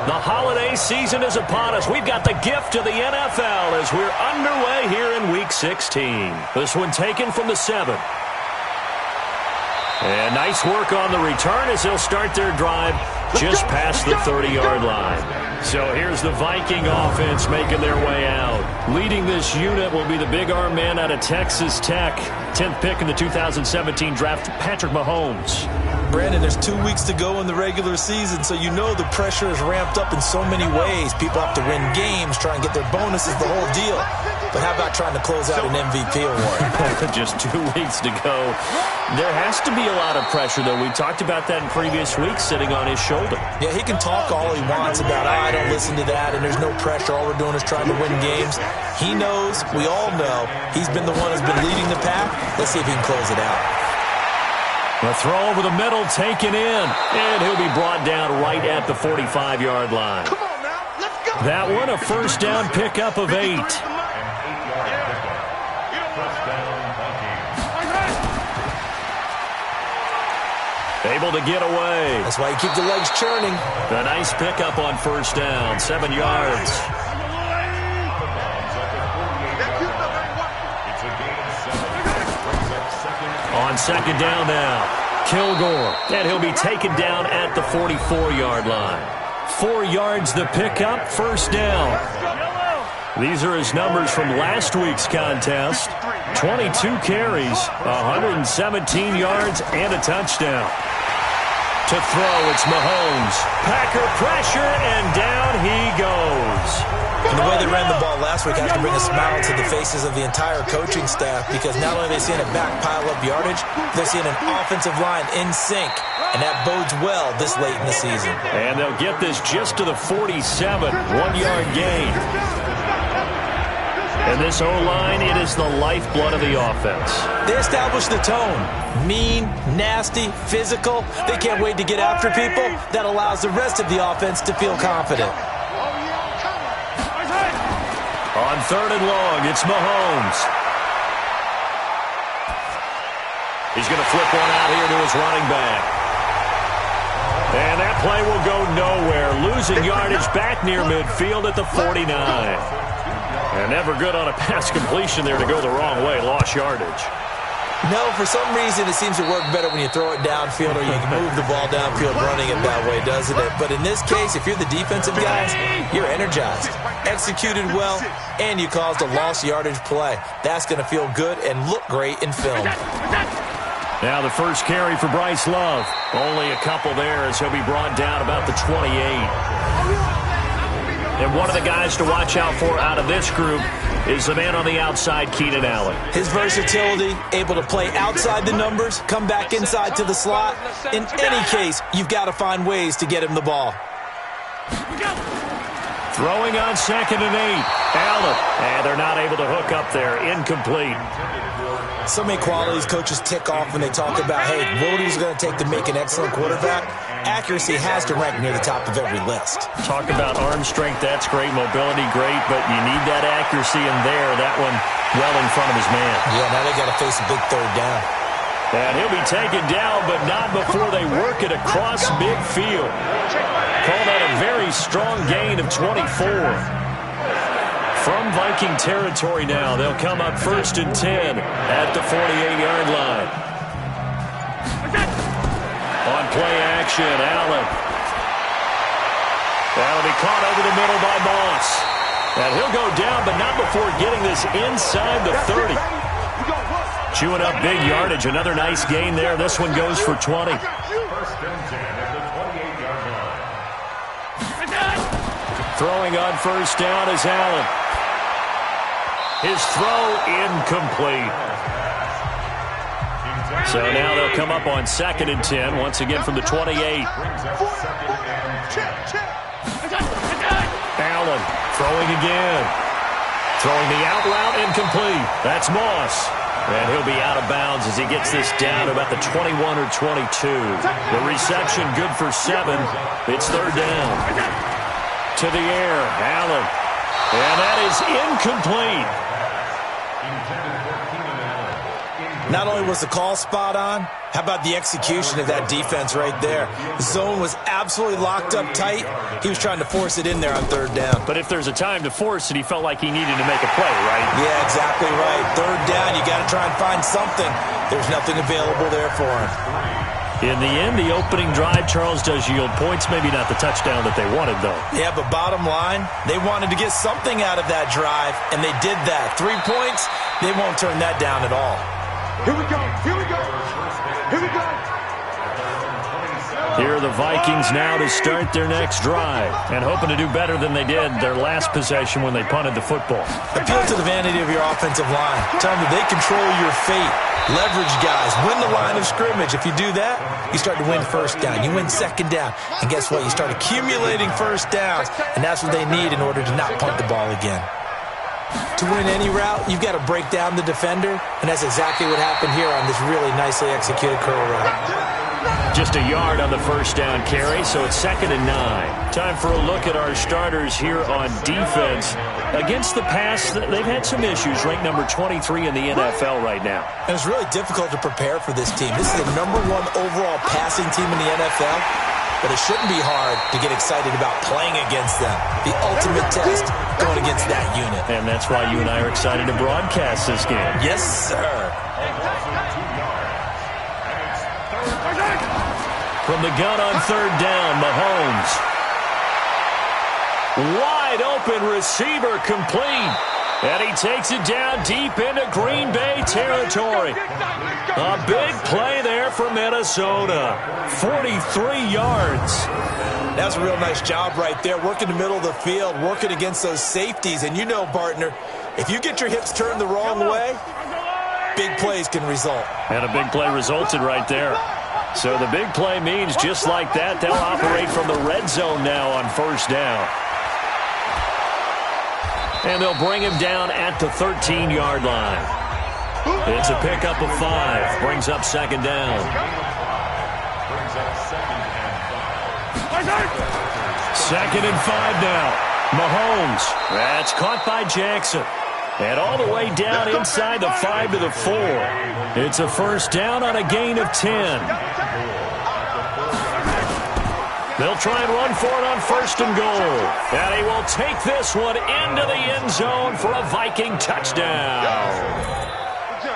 The holiday season is upon us. We've got the gift of the NFL as we're underway here in Week 16. This one taken from the 7. And nice work on the return as they'll start their drive just past the 30-yard line. So here's the Viking offense making their way out. Leading this unit will be the big arm man out of Texas Tech. 10th pick in the 2017 draft, Patrick Mahomes. Brandon, there's 2 weeks to go in the regular season, so you know the pressure is ramped up in so many ways. People have to win games, try and get their bonuses, the whole deal. But how about trying to close out an MVP award? Just 2 weeks to go. There has to be a lot of pressure, though. We talked about that in previous weeks, sitting on his shoulder. Yeah, he can talk all he wants about, I don't listen to that, and there's no pressure. All we're doing is trying to win games. He knows, we all know, he's been the one who's been leading the pack. Let's see if he can close it out. A throw over the middle, taken in, and he'll be brought down right at the 45-yard line. Come on now, let's go. That one, a first down pickup of 8. Able to get away. That's why you keep the legs churning. A nice pickup on first down, 7 yards. On second down now, Kilgore. And he'll be taken down at the 44-yard line. 4 yards the pickup, first down. These are his numbers from last week's contest. 22 carries, 117 yards, and a touchdown. To throw, it's Mahomes. Packer pressure, and down he goes. And the way they ran the ball last week has to bring a smile to the faces of the entire coaching staff, because not only are they seeing a back pile up yardage, they're seeing an offensive line in sync, and that bodes well this late in the season. And they'll get this just to the 47, 1-yard gain. And this O-line, it is the lifeblood of the offense. They establish the tone. Mean, nasty, physical. They can't wait to get after people. That allows the rest of the offense to feel confident. On third and long, it's Mahomes. He's going to flip one out here to his running back. And that play will go nowhere. Losing yardage back near midfield at the 49. And never good on a pass completion there to go the wrong way. Lost yardage. No, for some reason it seems to work better when you throw it downfield or you can move the ball downfield running it that way, doesn't it? But in this case, if you're the defensive guys, you're energized, executed well, and you caused a lost yardage play. That's going to feel good and look great in film. Now the first carry for Bryce Love. Only a couple there as he'll be brought down about the 28. And one of the guys to watch out for out of this group is the man on the outside, Keenan Allen. His versatility, able to play outside the numbers, come back inside to the slot. In any case, you've got to find ways to get him the ball. Throwing on second and 8. Allen. And they're not able to hook up there. Incomplete. So many qualities coaches tick off when they talk about, hey, what is it going to take to make an excellent quarterback? Accuracy has to rank near the top of every list. Talk about arm strength, that's great. Mobility, great. But you need that accuracy in there. That one well in front of his man. Yeah, now they got to face a big third down. And he'll be taken down, but not before they work it across midfield. Call that a very strong gain of 24. From Viking territory now, they'll come up first and 10 at the 48-yard line. On play action, Allen. That'll be caught over the middle by Moss. And he'll go down, but not before getting this inside the 30. Chewing up big yardage. Another nice gain there. This one goes for 20. Throwing on first down is Allen. His throw incomplete. So now they'll come up on second and 10, once again from the 28. Allen throwing again. Throwing the out route incomplete. That's Moss. And he'll be out of bounds as he gets this down to about the 21 or 22. The reception good for 7. It's third down. To the air, Allen. And that is incomplete. Not only was the call spot on, how about the execution of that defense right there? The zone was absolutely locked up tight. He was trying to force it in there on third down. But if there's a time to force it, he felt like he needed to make a play, right? Yeah, exactly right. Third down, you got to try and find something. There's nothing available there for him. In the end, the opening drive, Charles, does yield points. Maybe not the touchdown that they wanted, though. Yeah, but bottom line, they wanted to get something out of that drive, and they did that. 3 points, they won't turn that down at all. Here we go, here we go, here we go. Here are the Vikings now to start their next drive, and hoping to do better than they did their last possession when they punted the football. Appeal to the vanity of your offensive line. Tell them that they control your fate. Leverage guys. Win the line of scrimmage. If you do that, you start to win first down. You win second down. And guess what? You start accumulating first downs, and that's what they need in order to not punt the ball again. To win any route, you've got to break down the defender, and that's exactly what happened here on this really nicely executed curl route. Just a yard on the first down carry, so it's 2nd and 9. Time for a look at our starters here on defense. Against the pass, they've had some issues, ranked number 23 in the NFL right now. And it's really difficult to prepare for this team. This is the #1 overall passing team in the NFL, but it shouldn't be hard to get excited about playing against them. The ultimate test going against that unit. And that's why you and I are excited to broadcast this game. Yes, sir. From the gun on 3rd down, Mahomes. Wide open receiver complete. And he takes it down deep into Green Bay territory. A big play there for Minnesota. 43 yards. That's a real nice job right there. Working the middle of the field, working against those safeties. And you know, partner, if you get your hips turned the wrong way, big plays can result. And a big play resulted right there. So the big play means just like that, they'll operate from the red zone now on 1st down. And they'll bring him down at the 13-yard line. It's a pickup of 5. Brings up 2nd down. 2nd and 5 now. Mahomes. That's caught by Jackson. And all the way down inside the 5 to the 4. It's a 1st down on a gain of 10. They'll try and run for it on 1st and goal. And he will take this one into the end zone for a Viking touchdown.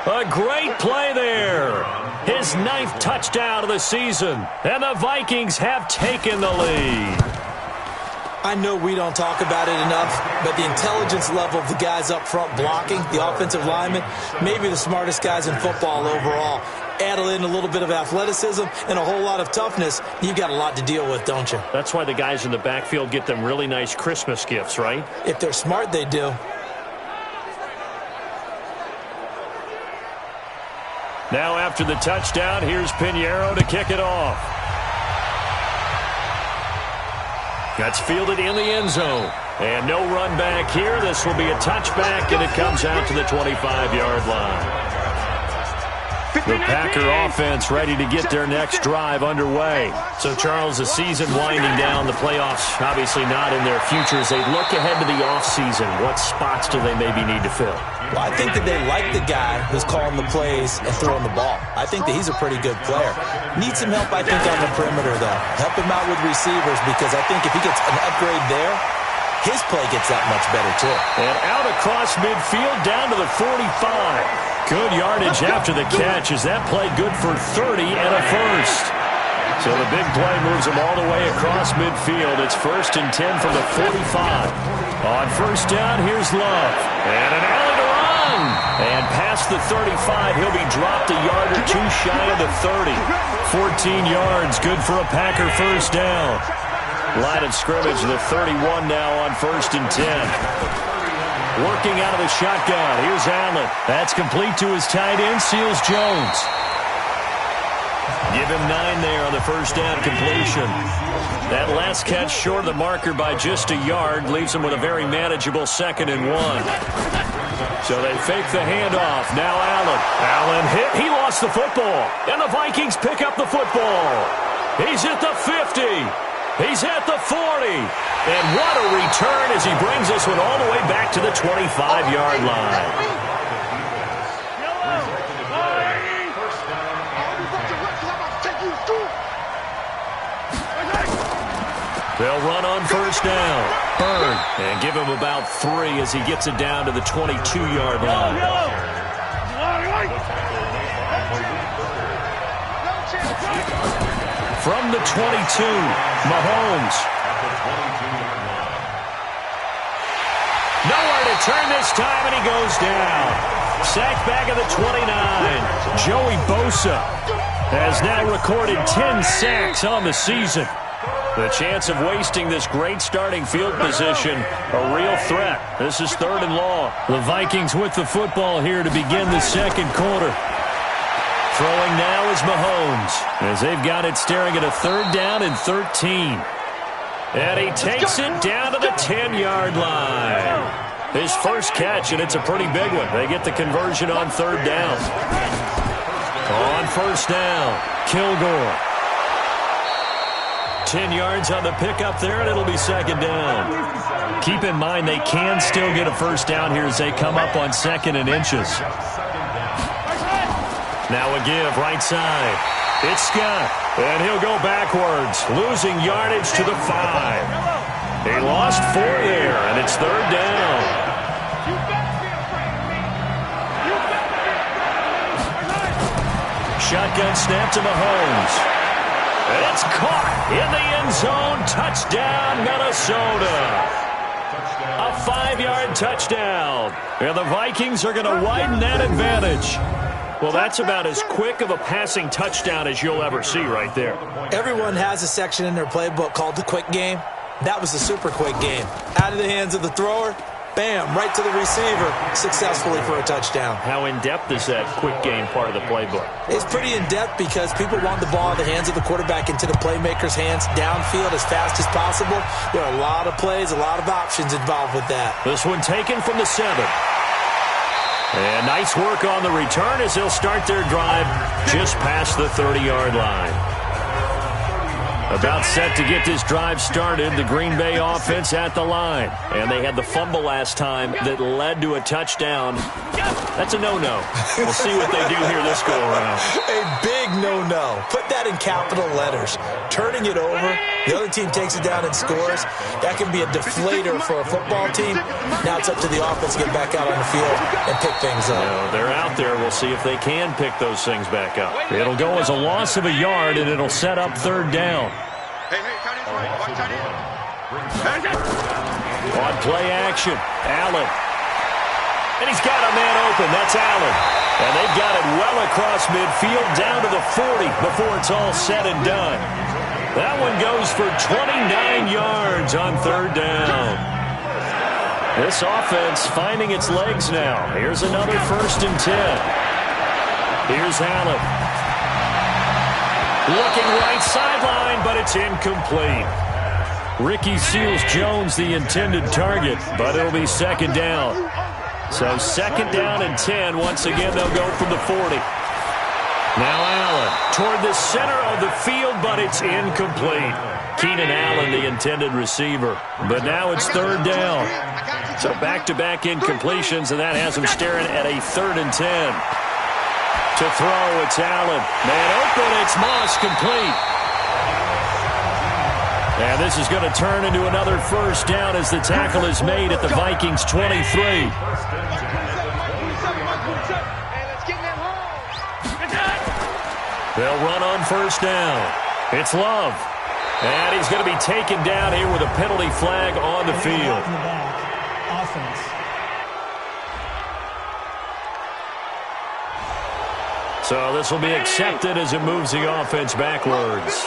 A great play there. His 9th touchdown of the season. And the Vikings have taken the lead. I know we don't talk about it enough, but the intelligence level of the guys up front blocking, the offensive linemen, maybe the smartest guys in football overall. Add in a little bit of athleticism and a whole lot of toughness, you've got a lot to deal with, don't you? That's why the guys in the backfield get them really nice Christmas gifts, right? If they're smart, they do. Now after the touchdown, here's Pinheiro to kick it off. That's fielded in the end zone. And no run back here. This will be a touchback, and it comes out to the 25-yard line. The Packer offense ready to get their next drive underway. So, Charles, the season winding down, the playoffs obviously not in their future. As they look ahead to the offseason, what spots do they maybe need to fill? Well, I think that they like the guy who's calling the plays and throwing the ball. I think that he's a pretty good player. Needs some help, I think, on the perimeter, though. Help him out with receivers, because I think if he gets an upgrade there, his play gets that much better, too. And out across midfield, down to the 45. Good yardage after the catch. Is that play good for 30 and a first? So the big play moves them all the way across midfield. It's 1st and 10 from the 45. On 1st down, here's Love. And an alley to run. And past the 35, he'll be dropped a yard or 2 shy of the 30. 14 yards, good for a Packer 1st down. Line of scrimmage, the 31 now on 1st and 10. Working out of the shotgun. Here's Allen. That's complete to his tight end, Seals Jones. Give him 9 there on the 1st down completion. That last catch short of the marker by just a yard leaves him with a very manageable 2nd and 1. So they fake the handoff. Now Allen. Allen hit. He lost the football. And the Vikings pick up the football. He's at the 50. He's at the 40. And what a return as he brings this one all the way back to the 25-yard line. They'll run on first down. Bird. And give him about 3 as he gets it down to the 22-yard line. From the 22, Mahomes. Nowhere to turn this time, and he goes down. Sacked back at the 29. Joey Bosa has now recorded 10 sacks on the season. The chance of wasting this great starting field position, a real threat. This is 3rd and long. The Vikings with the football here to begin the second quarter. Throwing now is Mahomes, as they've got it staring at a 3rd down and 13. And he takes it down to the 10-yard line. His first catch, and it's a pretty big one. They get the conversion on 3rd down. On first down, Kilgore. 10 yards on the pickup there, and it'll be 2nd down. Keep in mind they can still get a first down here as they come up on 2nd and inches. Now a give, right side. It's Scott, and he'll go backwards, losing yardage to the 5. He lost 4 there, and it's 3rd down. Shotgun snap to Mahomes. And it's caught in the end zone. Touchdown, Minnesota. A 5-yard touchdown. And the Vikings are going to widen that advantage. Well, that's about as quick of a passing touchdown as you'll ever see right there. Everyone has a section in their playbook called the quick game. That was the super quick game. Out of the hands of the thrower, bam, right to the receiver, successfully for a touchdown. How in-depth is that quick game part of the playbook? It's pretty in-depth because people want the ball in the hands of the quarterback into the playmaker's hands downfield as fast as possible. There are a lot of plays, a lot of options involved with that. This one taken from the 7. And nice work on the return as they'll start their drive just past the 30-yard line. About set to get this drive started, the Green Bay offense at the line. And they had the fumble last time that led to a touchdown. That's a no-no. We'll see what they do here this go-around. A big no-no. Put that in capital letters. Turning it over, the other team takes it down and scores. That can be a deflator for a football team. Now it's up to the offense to get back out on the field and pick things up. They're out there. We'll see if they can pick those things back up. It'll go as a loss of a yard, and it'll set up 3rd down. On play action, Allen. And he's got a man open. That's Allen. And they've got it well across midfield down to the 40 before it's all said and done. That one goes for 29 yards on 3rd down. This offense finding its legs now. Here's another 1st and 10. Here's Allen. Looking right sideline, but it's incomplete. Ricky Seals-Jones the intended target, but it'll be 2nd down. So 2nd down and 10. Once again, they'll go from the 40. Now Allen toward the center of the field, but it's incomplete. Keenan Allen, the intended receiver. But now it's 3rd down. So back-to-back incompletions, and that has him staring at a 3rd and 10. To throw, it's Allen. Man open, it's Moss, complete. And this is going to turn into another 1st down as the tackle is made at the Vikings' 23. They'll run on 1st down. It's Love. And he's going to be taken down here with a penalty flag on the field. So this will be accepted as it moves the offense backwards.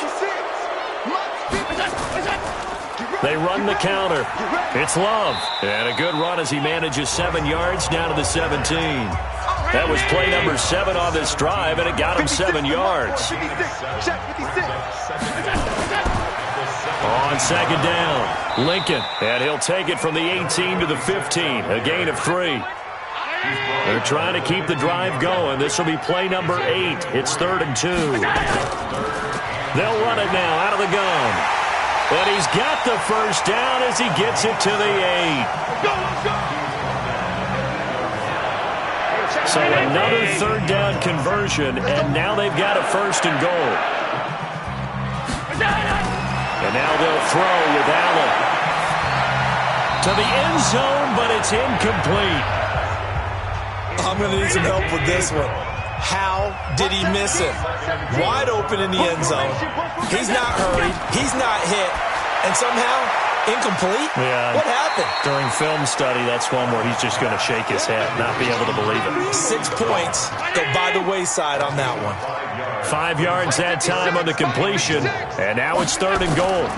They run the counter. It's Love. And a good run as he manages 7 yards down to the 17. That was play number 7 on this drive, and it got him 7 yards. On 2nd down, Lincoln. And he'll take it from the 18 to the 15. A gain of 3. They're trying to keep the drive going. This will be play number 8. It's 3rd and 2. They'll run it now out of the gun. And he's got the 1st down as he gets it to the 8. So another 3rd down conversion, and now they've got a 1st and goal. And now they'll throw with Allen. To the end zone, but it's incomplete. I'm going to need some help with this one. How did he miss it? Wide open in the end zone. He's not hurried. He's not hit. And somehow, incomplete? Yeah. What happened? During film study, that's one where he's just going to shake his head, not be able to believe it. 6 points go by the wayside on that one. 5 yards that time on the completion. And now it's 3rd and goal.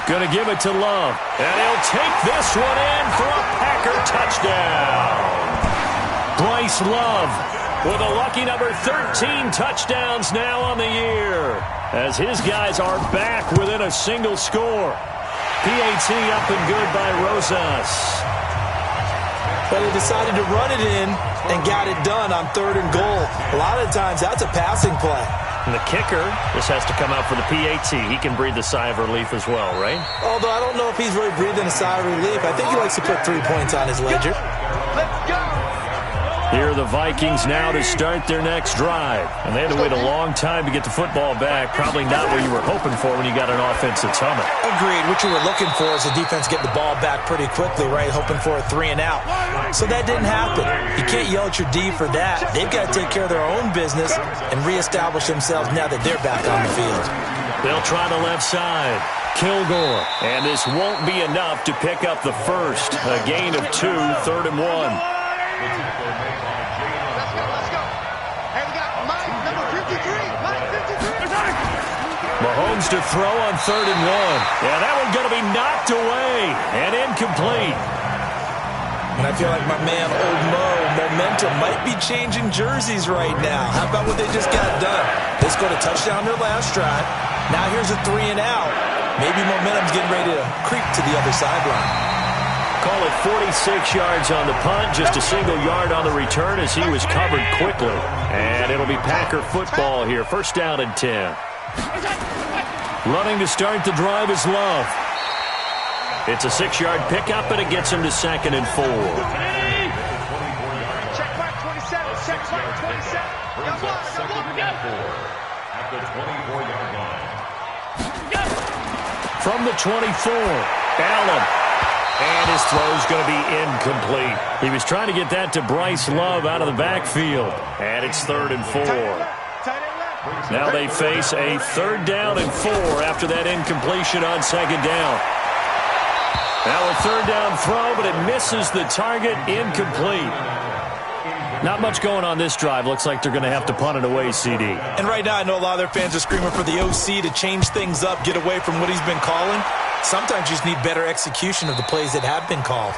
Going to give it to Love. And he'll take this one in for a Packer touchdown. Bryce Love with a lucky number 13 touchdowns now on the year, as his guys are back within a single score. PAT up and good by Rosas. But he decided to run it in and got it done on 3rd and goal. A lot of times that's a passing play. And the kicker, this has to come out for the PAT. He can breathe a sigh of relief as well, right? Although I don't know if he's really breathing a sigh of relief. I think he likes to put 3 points on his ledger. Let's go. Here are the Vikings now to start their next drive. And they had to wait a long time to get the football back. Probably not what you were hoping for when you got an offense that's humming. Agreed. What you were looking for is the defense getting the ball back pretty quickly, right? Hoping for a 3 and out. So that didn't happen. You can't yell at your D for that. They've got to take care of their own business and reestablish themselves now that they're back on the field. They'll try the left side. Kilgore. And this won't be enough to pick up the first. A gain of 2, 3rd and 1. Mahomes to throw on 3rd and 1. Yeah, that one's going to be knocked away and incomplete. And I feel like my man, Old Mo, momentum might be changing jerseys right now. How about what they just got done? They scored a touchdown their last drive. Now here's a 3 and out. Maybe momentum's getting ready to creep to the other sideline. Call it 46 yards on the punt, just a single yard on the return as he was covered quickly. And it'll be Packer football here. 1st down and 10. Running to start the drive is Love. It's a 6-yard pickup, and it gets him to 2nd and 4. Check back 27. Check back 27. At the 24-yard line. From the 24, Allen. And his throw's going to be incomplete. He was trying to get that to Bryce Love out of the backfield. And it's 3rd and 4. Now they face a 3rd down and 4 after that incompletion on 2nd down. Now a 3rd down throw, but it misses the target, incomplete. Not much going on this drive. Looks like they're going to have to punt it away, CD. And right now I know a lot of their fans are screaming for the OC to change things up, get away from what he's been calling. Sometimes you just need better execution of the plays that have been called.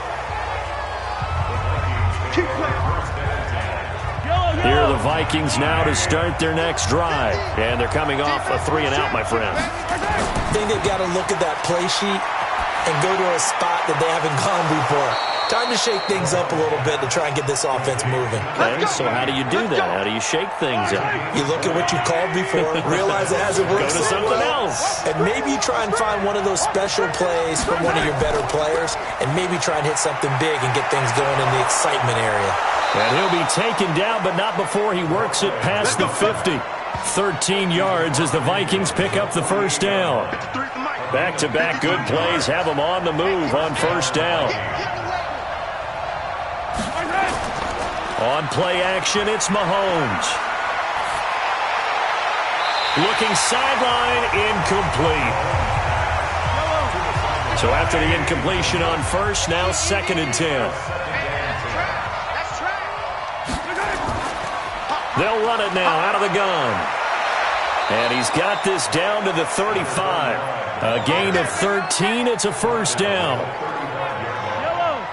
Here are the Vikings now to start their next drive. And they're coming off a 3 and out, my friend. I think they've got to look at that play sheet and go to a spot that they haven't gone before. Time to shake things up a little bit to try and get this offense moving. Okay, so how do you do that? How do you shake things up? You look at what you called before, realize it hasn't worked Go to something else. and maybe try and find one of those special plays from one of your better players, and maybe try and hit something big and get things going in the excitement area. And he'll be taken down, but not before he works it past the 50. 13 yards as the Vikings pick up the 1st down. Back-to-back good plays have them on the move on 1st down. On play action, it's Mahomes. Looking sideline, incomplete. So after the incompletion on 1st, now 2nd and 10. They'll run it now out of the gun. And he's got this down to the 35. A gain of 13. It's a 1st down.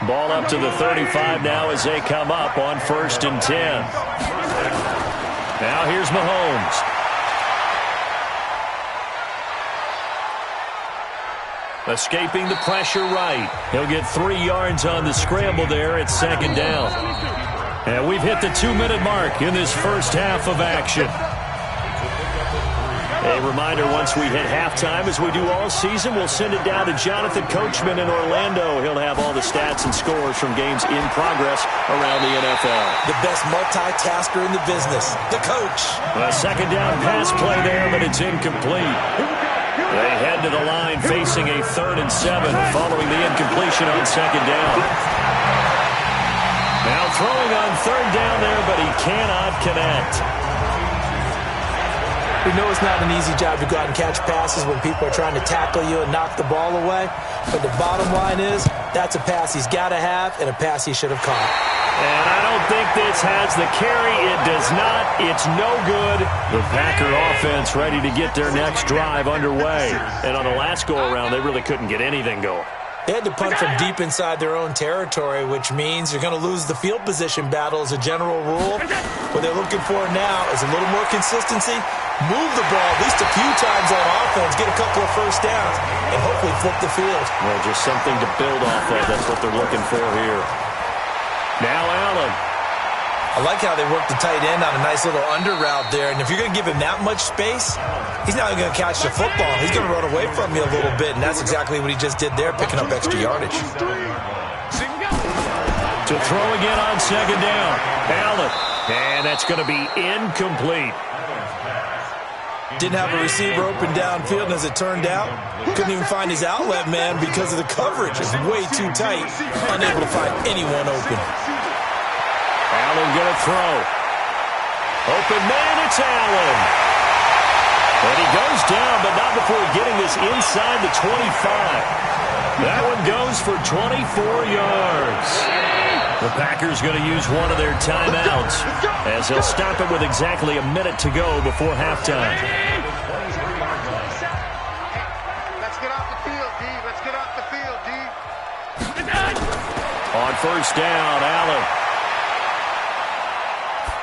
Ball up to the 35 now as they come up on 1st and 10. Now here's Mahomes. Escaping the pressure right. He'll get 3 yards on the scramble there at 2nd down. And we've hit the 2-minute mark in this first half of action. A reminder, once we hit halftime, as we do all season, we'll send it down to Jonathan Coachman in Orlando. He'll have all the stats and scores from games in progress around the NFL. The best multitasker in the business, the coach. A 2nd down pass play there, but it's incomplete. They head to the line facing a 3rd and 7 following the incompletion on 2nd down. Now throwing on 3rd down there, but he cannot connect. We know it's not an easy job to go out and catch passes when people are trying to tackle you and knock the ball away. But the bottom line is, that's a pass he's got to have and a pass he should have caught. And I don't think this has the carry. It does not. It's no good. The Packer offense ready to get their next drive underway. And on the last go-around, they really couldn't get anything going. They had to punt from deep inside their own territory, which means you're going to lose the field position battle as a general rule. What they're looking for now is a little more consistency, move the ball at least a few times on offense, get a couple of first downs, and hopefully flip the field. Well, just something to build off of. That's what they're looking for here. Now Allen. I like how they work the tight end on a nice little under route there. And if you're going to give him that much space, he's not even going to catch the football. He's going to run away from you a little bit, and that's exactly what he just did there, picking up extra yardage. To throw again on 2nd down. Allen. And that's going to be incomplete. Didn't have a receiver open downfield, and as it turned out, couldn't even find his outlet man because of the coverage. It's way too tight, unable to find anyone open. Allen going to throw. Open man, it's Allen. And he goes down, but not before getting this inside the 25. That one goes for 24 yards. The Packers going to use one of their timeouts as they'll stop it with exactly a minute to go before halftime. Let's get off the field, D. Let's get off the field, D. On 1st down, Allen.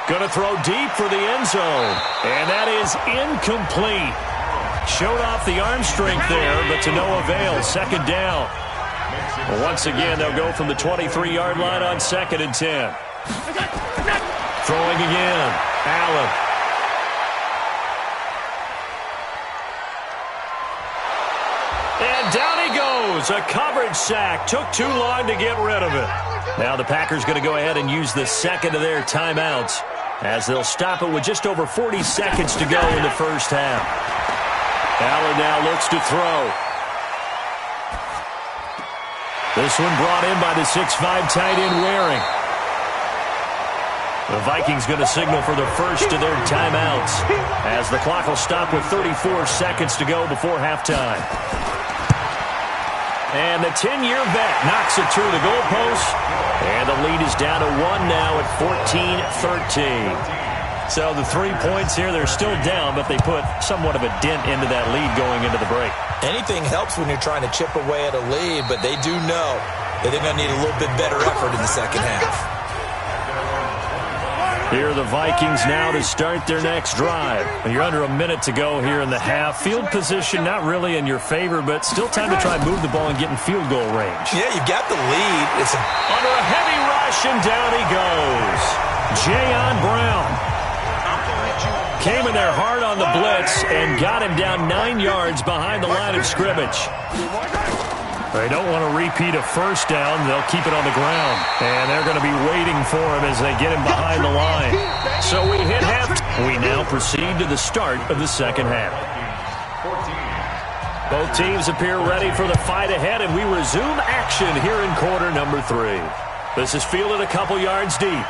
Going to throw deep for the end zone. And that is incomplete. Showed off the arm strength there, but to no avail. 2nd down. Once again, they'll go from the 23-yard line on 2nd and 10. Throwing again. Allen. And down he goes. A coverage sack. Took too long to get rid of it. Now the Packers going to go ahead and use the second of their timeouts as they'll stop it with just over 40 seconds to go in the first half. Allen now looks to throw. This one brought in by the 6'5" tight end Waring. The Vikings going to signal for the first of their timeouts as the clock will stop with 34 seconds to go before halftime. And the 10-year vet knocks it through the goalpost. And the lead is down to 1 now at 14-13. So the 3 points here, they're still down, but they put somewhat of a dent into that lead going into the break. Anything helps when you're trying to chip away at a lead, but they do know that they're going to need a little bit better effort in the second half. Here are the Vikings now to start their next drive. You're under a minute to go here in the half. Field position not really in your favor, but still time to try and move the ball and get in field goal range. Yeah, you've got the lead. It's under a heavy rush, and down he goes. Jayon Brown came in there hard on the blitz and got him down 9 yards behind the line of scrimmage. They don't want to repeat a first down. They'll keep it on the ground. And they're going to be waiting for him as they get him behind the line. So we hit half. We now proceed to the start of the second half. Both teams appear ready for the fight ahead, and we resume action here in quarter number 3. This is fielded a couple yards deep.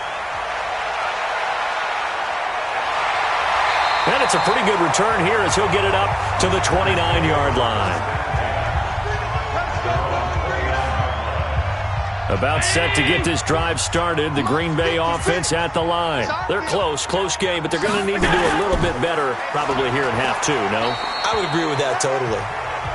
And it's a pretty good return here as he'll get it up to the 29-yard line. About set to get this drive started. The Green Bay offense at the line. They're close game, but they're going to need to do a little bit better probably here in half 2, no? I would agree with that totally.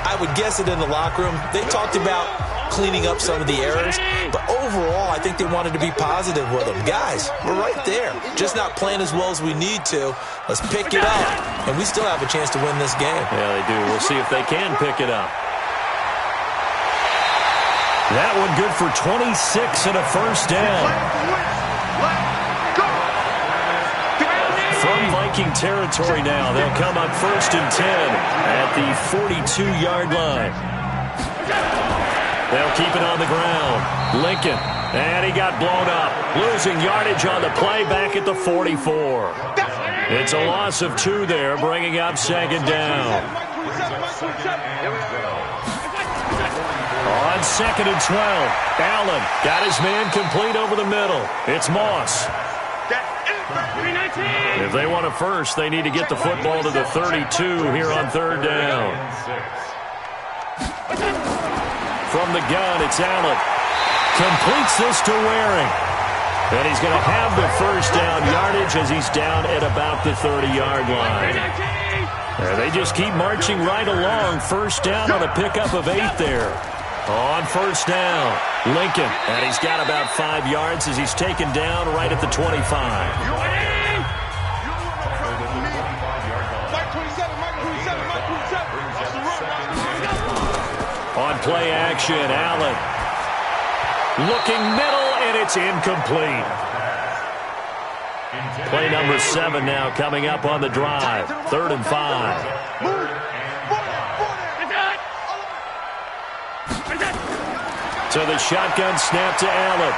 I would guess it in the locker room. They talked about cleaning up some of the errors, but overall, I think they wanted to be positive with them. Guys, we're right there. Just not playing as well as we need to. Let's pick it up, and we still have a chance to win this game. Yeah, they do. We'll see if they can pick it up. That one good for 26 and a first down. From Viking territory now, they'll come up 1st and 10 at the 42-yard line. They'll keep it on the ground. Lincoln, and he got blown up. Losing yardage on the play back at the 44. It's a loss of 2 there, bringing up 2nd down. On 2nd and 12, Allen got his man complete over the middle. It's Moss. If they want a first, they need to get the football to the 32 here on 3rd down. From the gun, it's Allen. Completes this to Waring. And he's going to have the first down yardage as he's down at about the 30-yard line. And they just keep marching right along. First down on a pickup of 8 there. On 1st down, Lincoln. And he's got about 5 yards as he's taken down right at the 25. On play action, Allen. Looking middle, and it's incomplete. Play number 7 now coming up on the drive. 3rd and 5. So the shotgun snap to Allen.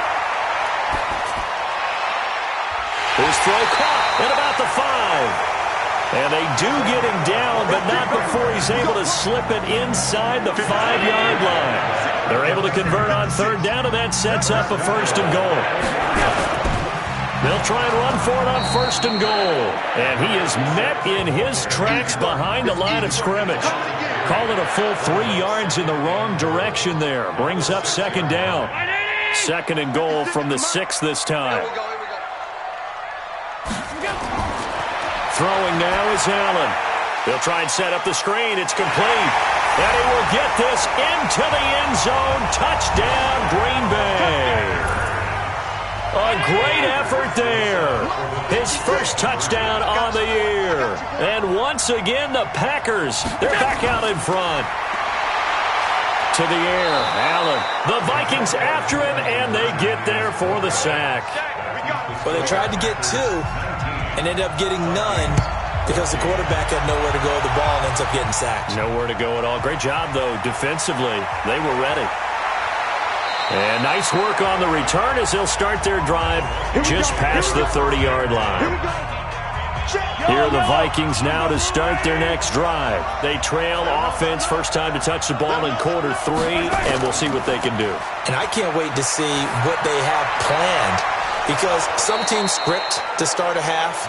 His throw caught at about the 5. And they do get him down, but not before he's able to slip it inside the 5-yard line. They're able to convert on 3rd down, and that sets up a 1st and goal. They'll try and run for it on 1st and goal. And he is met in his tracks behind the line of scrimmage. Call it a full 3 yards in the wrong direction there. Brings up 2nd down. 2nd and goal from the 6 this time. Throwing now is Allen. They'll try and set up the screen. It's complete. And he will get this into the end zone. Touchdown, Green Bay. A great effort there. His first touchdown on the year. And once again, the Packers, they're back out in front. To the air, Allen. The Vikings after him, and they get there for the sack. Well, they tried to get 2 and ended up getting none because the quarterback had nowhere to go with the ball and ends up getting sacked. Nowhere to go at all. Great job, though, defensively. They were ready. And nice work on the return as they'll start their drive just past the 30-yard line. Here are the Vikings now to start their next drive. They trail offense, first time to touch the ball in quarter 3, and we'll see what they can do. And I can't wait to see what they have planned, because some teams script to start a half.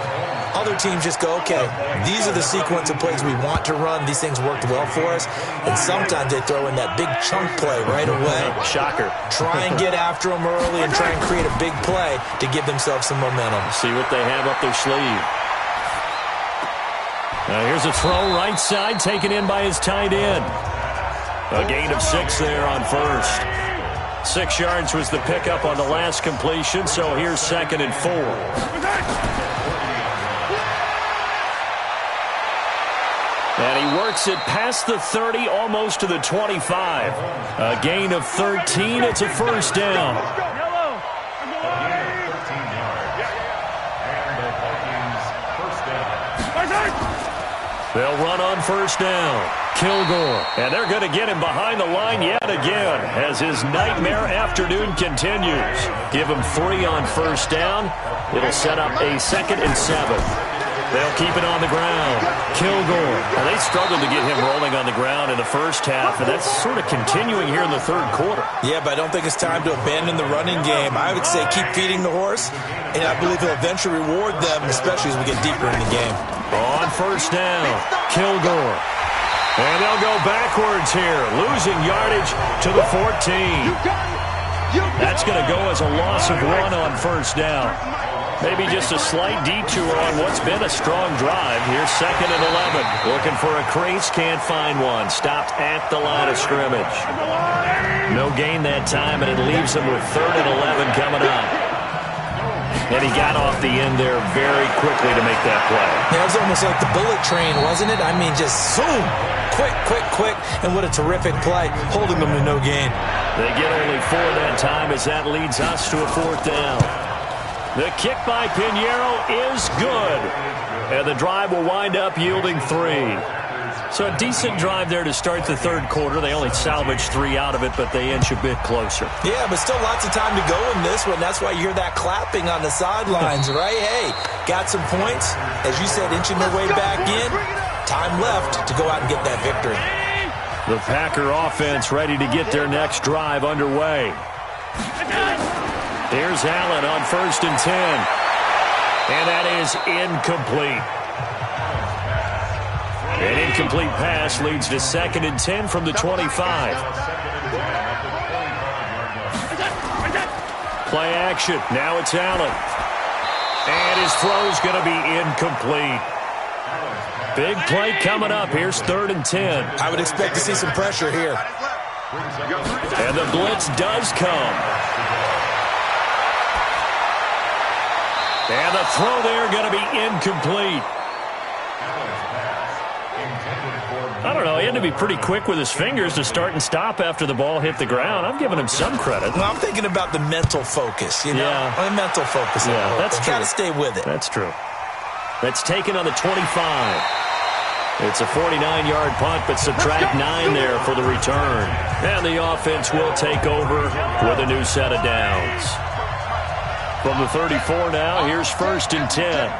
Other teams just go, okay, these are the sequence of plays we want to run. These things worked well for us. And sometimes they throw in that big chunk play right away. Shocker. Try and get after them early and try and create a big play to give themselves some momentum. See what they have up their sleeve. Now here's a throw right side taken in by his tight end. A gain of 6 there on 1st. 6 yards was the pickup on the last completion, so here's 2nd and 4. And he works it past the 30, almost to the 25. A gain of 13, it's a 1st down. They'll run on 1st down. Kilgore. And they're going to get him behind the line yet again as his nightmare afternoon continues. Give him 3 on 1st down. It'll set up a 2nd and 7. They'll keep it on the ground. Kilgore. Well, they struggled to get him rolling on the ground in the first half, and that's sort of continuing here in the 3rd quarter. Yeah, but I don't think it's time to abandon the running game. I would say keep feeding the horse, and I believe he'll eventually reward them, especially as we get deeper in the game. On 1st down, Kilgore. And they'll go backwards here, losing yardage to the 14. That's going to go as a loss of 1 on 1st down. Maybe just a slight detour on what's been a strong drive. Here's 2nd and 11. Looking for a crease, can't find one. Stopped at the line of scrimmage. No gain that time, and it leaves them with 3rd and 11 coming up. And he got off the end there very quickly to make that play. Yeah, it was almost like the bullet train, wasn't it? I mean, just zoom. Quick, quick, quick. And what a terrific play, holding them to no gain. They get only 4 that time as that leads us to a 4th down. The kick by Pinheiro is good. And the drive will wind up yielding 3. So a decent drive there to start the 3rd quarter. They only salvaged 3 out of it, but they inch a bit closer. Yeah, but still lots of time to go in this one. That's why you hear that clapping on the sidelines, right? Hey, got some points. As you said, inching their way back in. time left to go out and get that victory. The Packer offense ready to get their next drive underway. Here's Allen on 1st and 10. And that is incomplete. An incomplete pass leads to 2nd and 10 from the 25. Play action. Now it's Allen. And his throw's going to be incomplete. Big play coming up. Here's 3rd and 10. I would expect to see some pressure here. And the blitz does come. And the throw there going to be incomplete. I don't know. He had to be pretty quick with his fingers to start and stop after the ball hit the ground. I'm giving him some credit. Well, I'm thinking about the mental focus, you know? Yeah. The mental focus. Yeah, that's true. Got to stay with it. That's true. That's taken on the 25. It's a 49-yard punt, but subtract 9 there for the return. And the offense will take over with a new set of downs. From the 34 now, here's 1st and 10.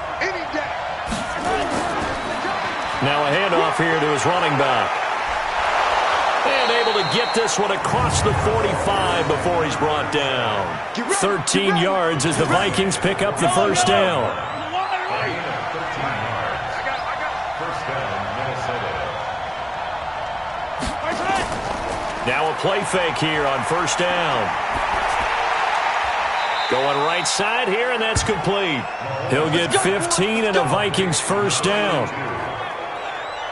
Now a handoff here to his running back. And able to get this one across the 45 before he's brought down. 13 yards as the Vikings pick up the first down. Now a play fake here on 1st down. Going right side here, and that's complete. He'll get 15 and a Vikings first down.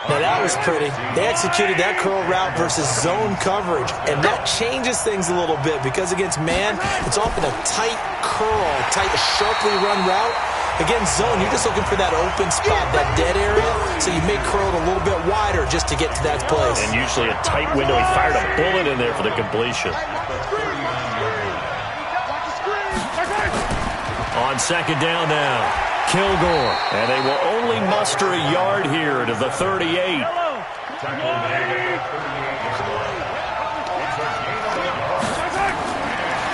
Now that was pretty. They executed that curl route versus zone coverage, and that changes things a little bit because against man, it's often a tight curl, tight, sharply run route. Against zone, you're just looking for that open spot, that dead area, so you may curl it a little bit wider just to get to that place. And usually a tight window. He fired a bullet in there for the completion. On 2nd down now, Kilgore. And they will only muster a yard here to the 38.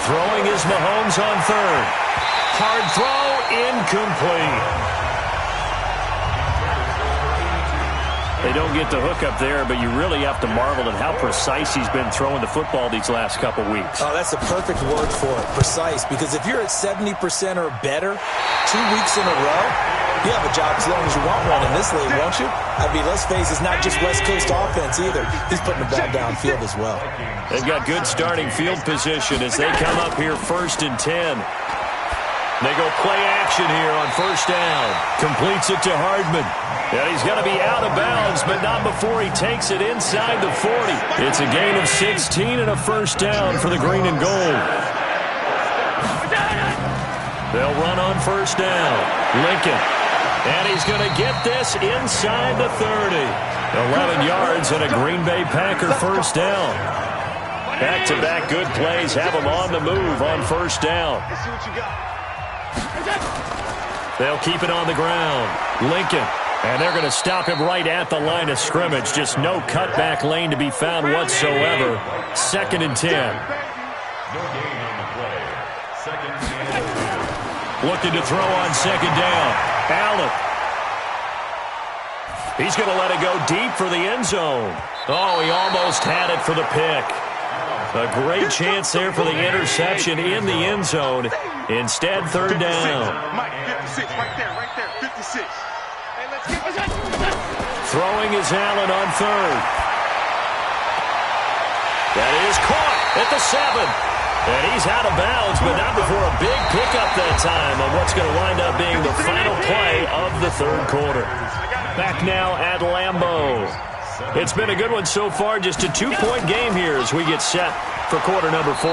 Throwing is Mahomes on 3rd. Hard throw, incomplete. They don't get the hook up there, but you really have to marvel at how precise he's been throwing the football these last couple weeks. Oh, that's the perfect word for it, precise, because if you're at 70% or better 2 weeks in a row, you have a job as long as you want one in this league, won't you? I mean, let's face it, it's not just West Coast offense either. He's putting the ball downfield as well. They've got good starting field position as they come up here 1st and 10. They go play action here on 1st down. Completes it to Hardman. And he's going to be out of bounds, but not before he takes it inside the 40. It's a gain of 16 and a first down for the green and gold. They'll run on 1st down. Lincoln. And he's going to get this inside the 30. 11 yards and a Green Bay Packer first down. Back-to-back good plays have them on the move on 1st down. They'll keep it on the ground. Lincoln. And they're going to stop him right at the line of scrimmage. Just no cutback lane to be found whatsoever. 2nd and 10. No gain on the play. 2nd and 10. Looking to throw on 2nd down. Allen. He's going to let it go deep for the end zone. Oh, he almost had it for the pick. A great chance there for the interception in the end zone. Instead, 3rd down. Mike, 56, right there, 56. Hey, let's get this. Throwing is Allen on 3rd. That is caught at the 7. And he's out of bounds, but not before a big pickup that time on what's going to wind up being the final play of the 3rd quarter. Back now at Lambeau. It's been a good one so far, just a 2-point game here as we get set for quarter number 4.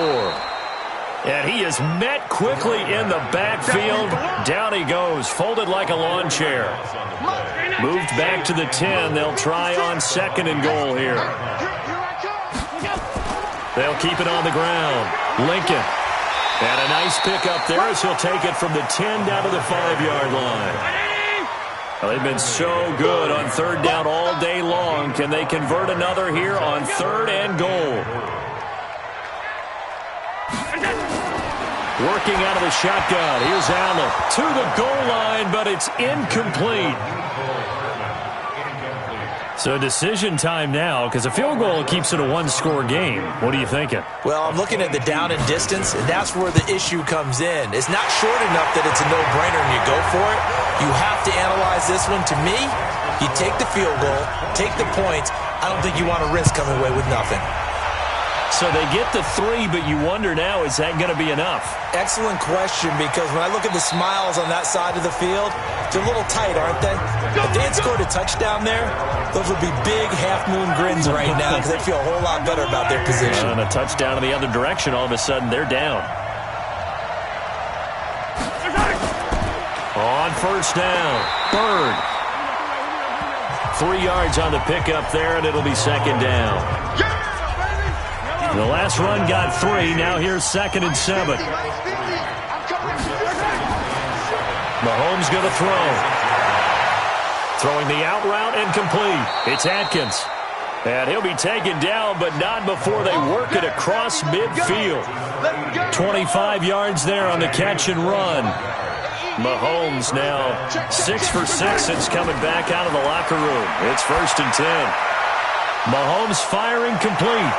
And he is met quickly in the backfield. Down he goes, folded like a lawn chair. Moved back to the 10. They'll try on 2nd and goal here. They'll keep it on the ground. Lincoln. And a nice pickup there as he'll take it from the 10 down to the 5-yard line. Well, they've been so good on 3rd down all day long. Can they convert another here on 3rd and goal? Working out of the shotgun. Here's Allen to the goal line, but it's incomplete. So decision time now, because a field goal keeps it a one-score game. What are you thinking? Well, I'm looking at the down and distance, and that's where the issue comes in. It's not short enough that it's a no-brainer and you go for it. You have to analyze this one. To me, you take the field goal, take the points. I don't think you want to risk coming away with nothing. So they get the 3, but you wonder now, is that going to be enough? Excellent question, because when I look at the smiles on that side of the field, they're a little tight, aren't they? If they had scored a touchdown there, those would be big half-moon grins right now because they'd feel a whole lot better about their position. And a touchdown in the other direction, all of a sudden, they're down. On first down, Bird. 3 yards on the pickup there, and it'll be second down. The last run got 3. Now here's 2nd and 7. Mahomes going to throw. Throwing the out route and complete. It's Atkins. And he'll be taken down, but not before they work it across midfield. 25 yards there on the catch and run. Mahomes now 6 for 6 since coming back out of the locker room. It's 1st and 10. Mahomes firing complete.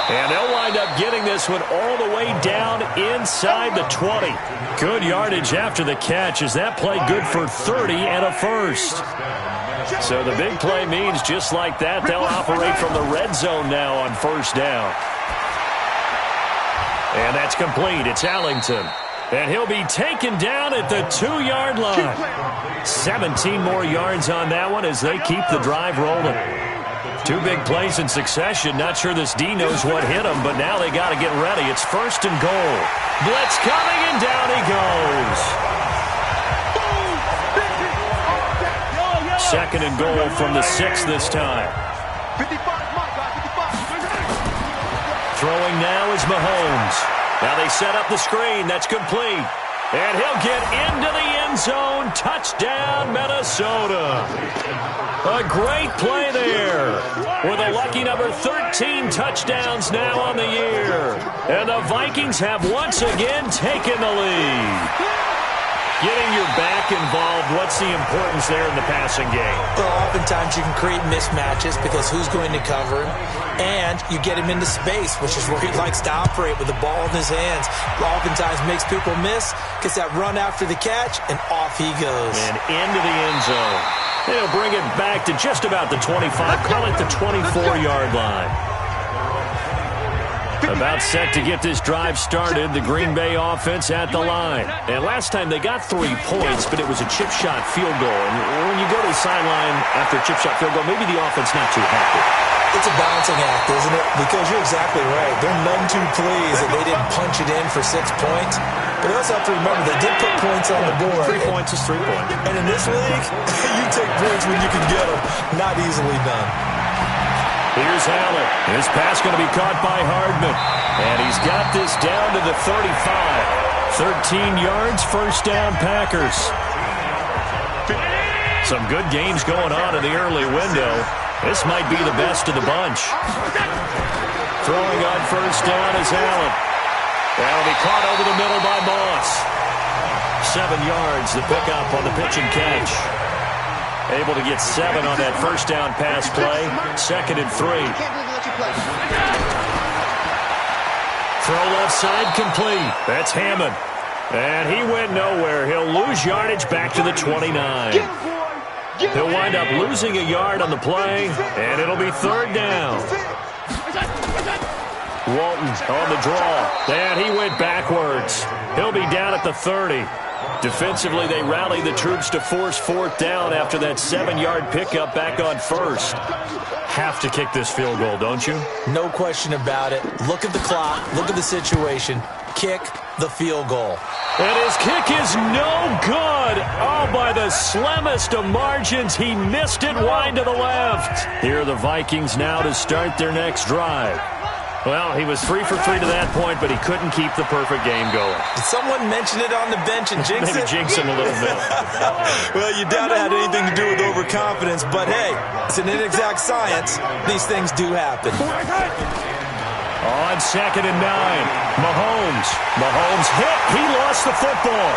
And they'll wind up getting this one all the way down inside the 20. Good yardage after the catch as that play good for 30 and a first. So the big play means just like that, they'll operate from the red zone now on first down. And that's complete. It's Allington. And he'll be taken down at the 2-yard line. 17 more yards on that one as they keep the drive rolling. 2 big plays in succession. Not sure this D knows what hit him, but now they got to get ready. It's 1st and goal. Blitz coming, and down he goes. 2nd and goal from the 6 this time. Throwing now is Mahomes. Now they set up the screen. That's complete. And he'll get into the end zone. Touchdown, Minnesota. A great play there. With a lucky number 13 touchdowns now on the year. And the Vikings have once again taken the lead. Getting your back involved, what's the importance there in the passing game? Well, oftentimes you can create mismatches because who's going to cover him? And you get him into space, which is where he likes to operate with the ball in his hands. Oftentimes makes people miss, gets that run after the catch, and off he goes. And into the end zone. They'll bring it back to just about the 25, call it the 24-yard line. About set to get this drive started, the Green Bay offense at the line. And last time they got 3 points, but it was a chip shot field goal. And when you go to the sideline after a chip shot field goal, maybe the offense not too happy. It's a balancing act, isn't it? Because you're exactly right. They're none too pleased that they didn't punch it in for 6 points. But they also have to remember they did put points on the board. 3 points is 3 points. And in this league, you take points when you can get them. Not easily done. Here's Allen. His pass going to be caught by Hardman. And he's got this down to the 35. 13 yards, first down Packers. Some good games going on in the early window. This might be the best of the bunch. Throwing on first down is Allen. That'll be caught over the middle by Moss. 7 yards, the pickup on the pitch and catch. Able to get 7 on that first down pass play. 2nd and 3. Throw left side complete. That's Hammond. And he went nowhere. He'll lose yardage back to the 29. He'll wind up losing a yard on the play, and it'll be 3rd down. Walton on the draw. And he went backwards. He'll be down at the 30. Defensively, they rally the troops to force 4th down after that 7-yard pickup back on first. Have to kick this field goal, don't you? No question about it. Look at the clock. Look at the situation. Kick the field goal. And his kick is no good. Oh, by the slimmest of margins, he missed it wide to the left. Here are the Vikings now to start their next drive. Well, he was 3 for 3 to that point, but he couldn't keep the perfect game going. Did someone mention it on the bench and jinx it? Maybe jinx him a little bit. Well, you doubt it had anything to do with overconfidence, but hey, it's an inexact science. These things do happen. On 2nd and 9, Mahomes hit. He lost the football.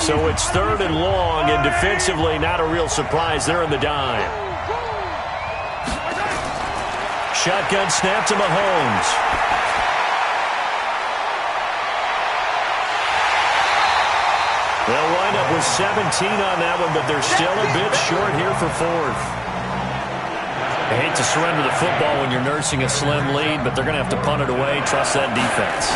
So it's 3rd and long, and defensively not a real surprise. They're in the dime. Shotgun snap to Mahomes. They'll wind up with 17 on that one, but they're still a bit short here for 4th. I hate to surrender the football when you're nursing a slim lead, but they're going to have to punt it away. Trust that defense.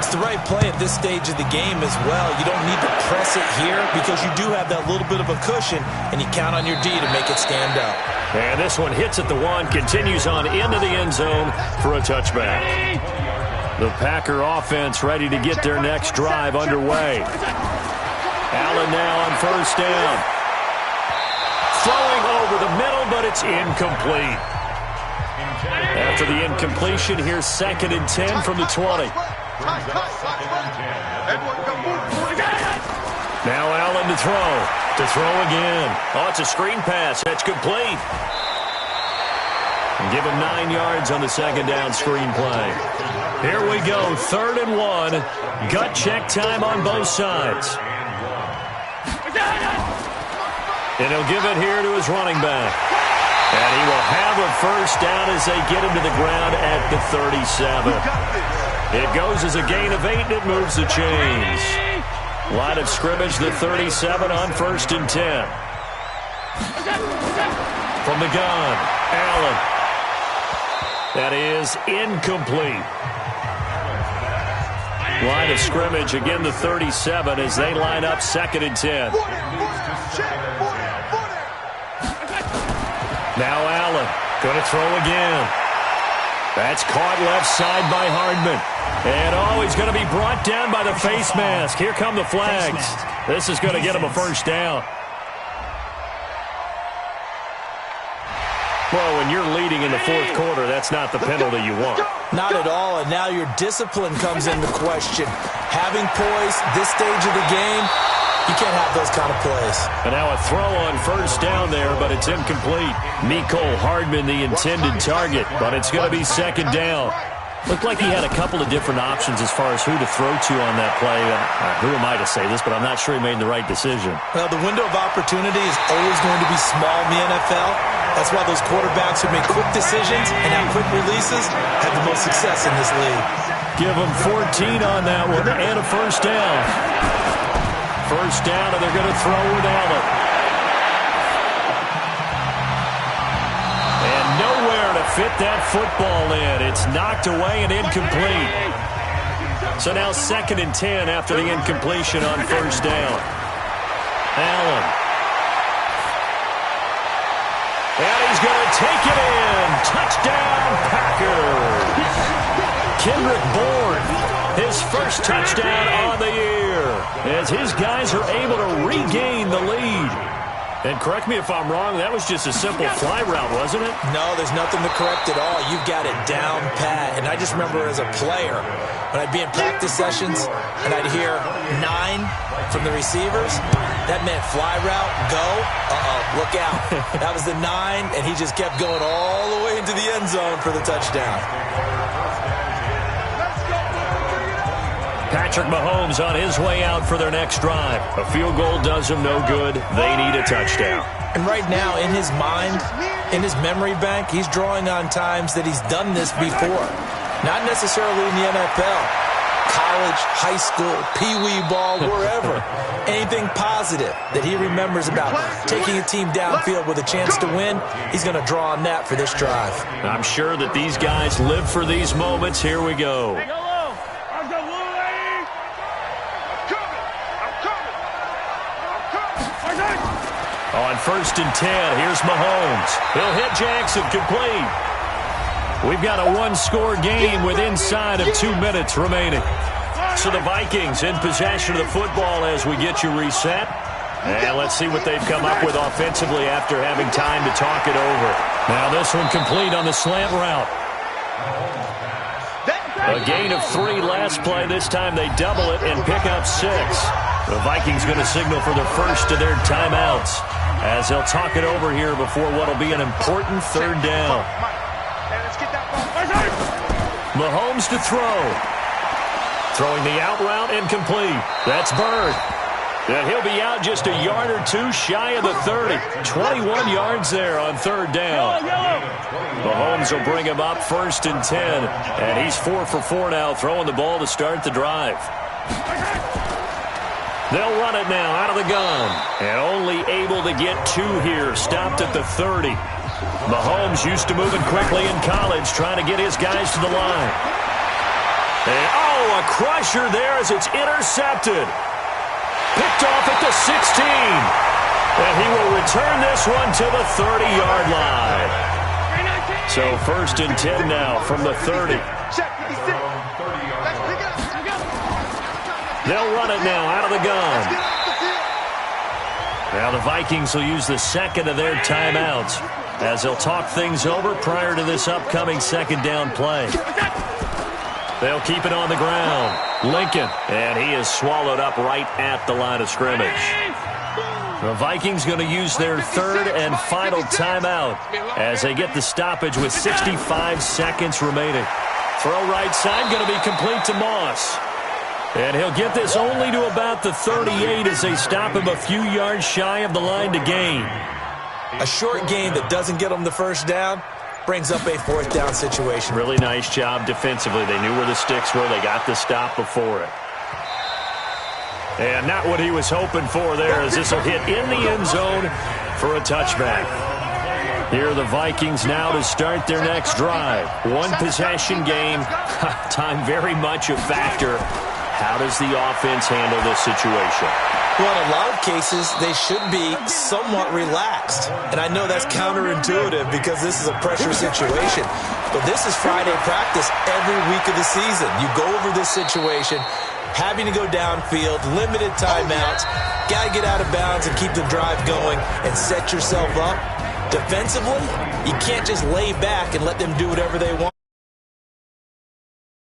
It's the right play at this stage of the game as well. You don't need to press it here because you do have that little bit of a cushion, and you count on your D to make it stand up. And this one hits at the 1, continues on into the end zone for a touchback. The Packer offense ready to get their next drive underway. Allen now on 1st down. Throwing over the middle, but it's incomplete. After the incompletion, here's 2nd and 10 from the 20. Now Allen to throw. To throw again. Oh, it's a screen pass. That's complete. And give him 9 yards on the 2nd down screen play. Here we go, 3rd and 1. Gut check time on both sides. And he'll give it here to his running back. And he will have a 1st down as they get him to the ground at the 37. It goes as a gain of 8, and it moves the chains. Line of scrimmage, the 37 on 1st and 10. From the gun, Allen. That is incomplete. Line of scrimmage, again the 37 as they line up 2nd and 10. Now Allen, going to throw again. That's caught left side by Hardman. And he's going to be brought down by the face mask. Here come the flags. This is going to get him a 1st down. Well, when you're leading in the 4th quarter, that's not the penalty you want. Not at all, and now your discipline comes into question. Having poise this stage of the game, you can't have those kind of plays. And now a throw on 1st down there, but it's incomplete. Mecole Hardman, the intended target, but it's going to be 2nd down. Looked like he had a couple of different options as far as who to throw to on that play. Who am I to say this, but I'm not sure he made the right decision. Well, the window of opportunity is always going to be small in the NFL. That's why those quarterbacks who make quick decisions and have quick releases have the most success in this league. Give them 14 on that one and a 1st down. 1st down, and they're going to throw with Allen. And nowhere to fit that football in. It's knocked away and incomplete. So now 2nd and 10 after the incompletion on 1st down. Allen. And he's going to take it in. Touchdown, Packers. Kendrick Bourne, his 1st touchdown on the year, as his guys are able to regain the lead. And correct me if I'm wrong, that was just a simple fly route, wasn't it? No, there's nothing to correct at all. You've got it down pat. And I just remember as a player, when I'd be in practice sessions and I'd hear 9 from the receivers, that meant fly route, go, look out. That was the 9, and he just kept going all the way into the end zone for the touchdown. Patrick Mahomes on his way out for their next drive. A field goal does them no good. They need a touchdown. And right now, in his mind, in his memory bank, he's drawing on times that he's done this before. Not necessarily in the NFL. College, high school, pee-wee ball, wherever. Anything positive that he remembers about taking a team downfield with a chance to win, he's going to draw on that for this drive. I'm sure that these guys live for these moments. Here we go. On 1st and 10, here's Mahomes. He'll hit Jackson, complete. We've got a 1-score game with inside of 2 minutes remaining. So the Vikings in possession of the football as we get you reset. And let's see what they've come up with offensively after having time to talk it over. Now this one complete on the slant route. A gain of 3 last play. This time they double it and pick up 6. The Vikings going to signal for the first of their timeouts as they'll talk it over here before what will be an important 3rd down. Mahomes to throw. Throwing the out route incomplete. That's Bird. And he'll be out just a yard or two shy of the 30. 21 yards there on third down. Mahomes will bring him up 1st and 10. And he's 4 for 4 now, throwing the ball to start the drive. They'll run it now out of the gun. And only able to get 2 here. Stopped at the 30. Mahomes used to moving quickly in college, trying to get his guys to the line. And, a crusher there as it's intercepted. Picked off at the 16. And he will return this one to the 30-yard line. So 1st and 10 now from the 30. They'll run it now out of the gun. Now the Vikings will use the second of their timeouts as they'll talk things over prior to this upcoming second down play. They'll keep it on the ground. Lincoln, and he is swallowed up right at the line of scrimmage. The Vikings going to use their third and final timeout as they get the stoppage with 65 seconds remaining. Throw right side going to be complete to Moss. And he'll get this only to about the 38 as they stop him a few yards shy of the line to gain. A short gain that doesn't get them the first down brings up a 4th down situation. Really nice job defensively. They knew where the sticks were. They got the stop before it. And not what he was hoping for there, as this will hit in the end zone for a touchback. Here are the Vikings now to start their next drive. 1 possession game. Time very much a factor. How does the offense handle this situation? Well, in a lot of cases, they should be somewhat relaxed. And I know that's counterintuitive because this is a pressure situation. But this is Friday practice every week of the season. You go over this situation, having to go downfield, limited timeouts, got to get out of bounds and keep the drive going and set yourself up. Defensively, you can't just lay back and let them do whatever they want.